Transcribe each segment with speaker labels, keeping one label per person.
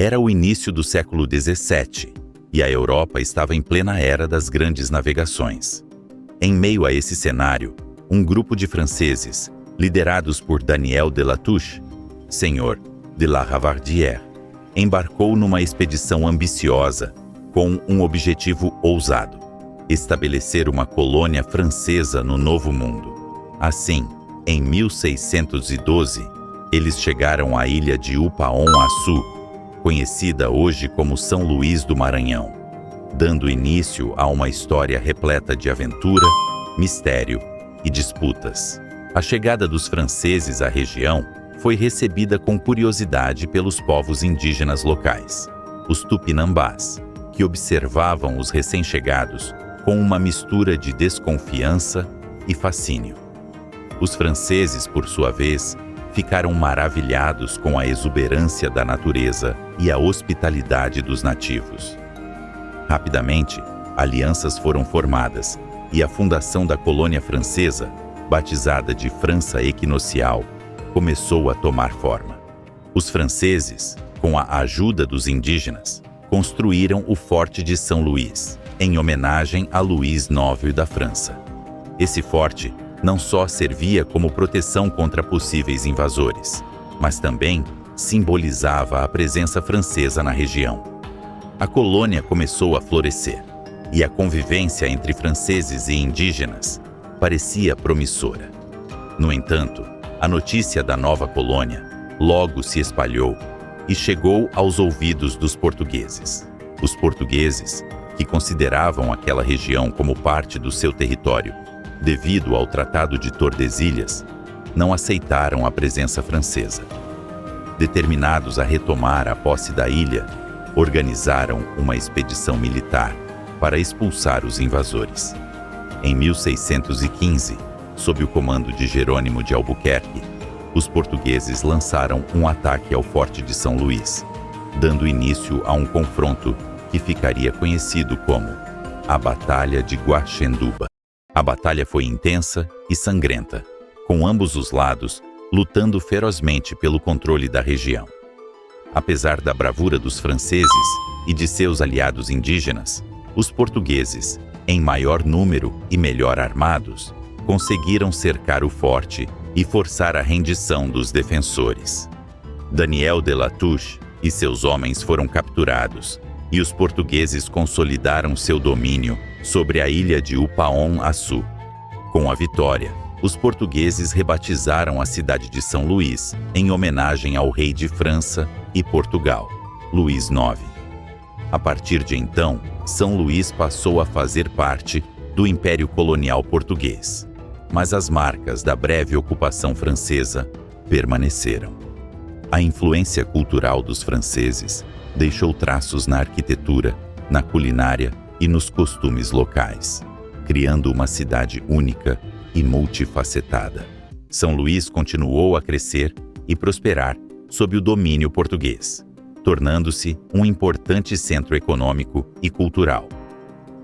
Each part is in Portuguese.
Speaker 1: Era o início do século XVII, e a Europa estava em plena era das grandes navegações. Em meio a esse cenário, um grupo de franceses, liderados por Daniel de Latouche, senhor de La Ravardière, embarcou numa expedição ambiciosa com um objetivo ousado: estabelecer uma colônia francesa no Novo Mundo. Assim, em 1612, eles chegaram à ilha de Upaon-Açu, conhecida hoje como São Luís do Maranhão, dando início a uma história repleta de aventura, mistério e disputas. A chegada dos franceses à região foi recebida com curiosidade pelos povos indígenas locais, os Tupinambás, que observavam os recém-chegados com uma mistura de desconfiança e fascínio. Os franceses, por sua vez, ficaram maravilhados com a exuberância da natureza e a hospitalidade dos nativos. Rapidamente, alianças foram formadas e a fundação da colônia francesa, batizada de França Equinocial, começou a tomar forma. Os franceses, com a ajuda dos indígenas, construíram o Forte de São Luís, em homenagem a Luís IX da França. Esse forte não só servia como proteção contra possíveis invasores, mas também simbolizava a presença francesa na região. A colônia começou a florescer, e a convivência entre franceses e indígenas parecia promissora. No entanto, a notícia da nova colônia logo se espalhou e chegou aos ouvidos dos portugueses. Os portugueses, que consideravam aquela região como parte do seu território, devido ao Tratado de Tordesilhas, não aceitaram a presença francesa. Determinados a retomar a posse da ilha, organizaram uma expedição militar para expulsar os invasores. Em 1615, sob o comando de Jerônimo de Albuquerque, os portugueses lançaram um ataque ao Forte de São Luís, dando início a um confronto que ficaria conhecido como a Batalha de Guaxenduba. A batalha foi intensa e sangrenta, com ambos os lados lutando ferozmente pelo controle da região. Apesar da bravura dos franceses e de seus aliados indígenas, os portugueses, em maior número e melhor armados, conseguiram cercar o forte e forçar a rendição dos defensores. Daniel de Latouche e seus homens foram capturados, e os portugueses consolidaram seu domínio sobre a ilha de Upaon-Açu. Com a vitória, os portugueses rebatizaram a cidade de São Luís em homenagem ao rei de França e Portugal, Luís IX. A partir de então, São Luís passou a fazer parte do Império Colonial Português, mas as marcas da breve ocupação francesa permaneceram. A influência cultural dos franceses deixou traços na arquitetura, na culinária e nos costumes locais, criando uma cidade única e multifacetada. São Luís continuou a crescer e prosperar sob o domínio português, tornando-se um importante centro econômico e cultural.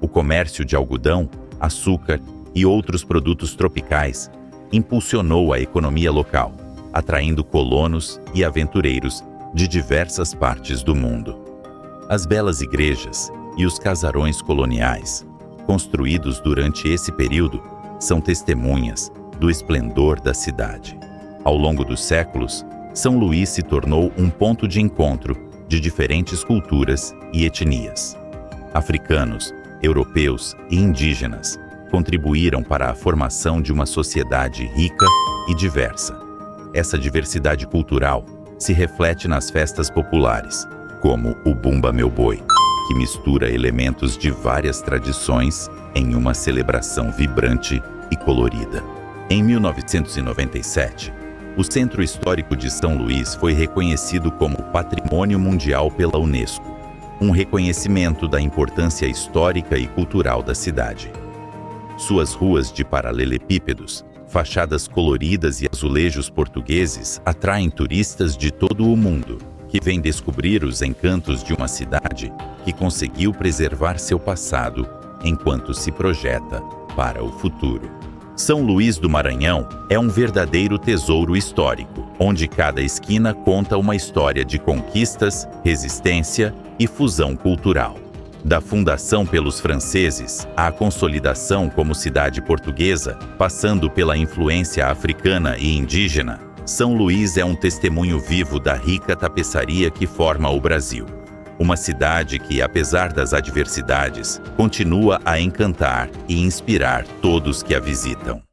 Speaker 1: O comércio de algodão, açúcar e outros produtos tropicais impulsionou a economia local, atraindo colonos e aventureiros de diversas partes do mundo. As belas igrejas e os casarões coloniais, construídos durante esse período, são testemunhas do esplendor da cidade. Ao longo dos séculos, São Luís se tornou um ponto de encontro de diferentes culturas e etnias. Africanos, europeus e indígenas contribuíram para a formação de uma sociedade rica e diversa. Essa diversidade cultural se reflete nas festas populares, como o Bumba Meu Boi, que mistura elementos de várias tradições em uma celebração vibrante e colorida. Em 1997, o Centro Histórico de São Luís foi reconhecido como Patrimônio Mundial pela Unesco, um reconhecimento da importância histórica e cultural da cidade. Suas ruas de paralelepípedos, fachadas coloridas e azulejos portugueses atraem turistas de todo o mundo, que vêm descobrir os encantos de uma cidade que conseguiu preservar seu passado enquanto se projeta para o futuro. São Luís do Maranhão é um verdadeiro tesouro histórico, onde cada esquina conta uma história de conquistas, resistência e fusão cultural. Da fundação pelos franceses à consolidação como cidade portuguesa, passando pela influência africana e indígena, São Luís é um testemunho vivo da rica tapeçaria que forma o Brasil. Uma cidade que, apesar das adversidades, continua a encantar e inspirar todos que a visitam.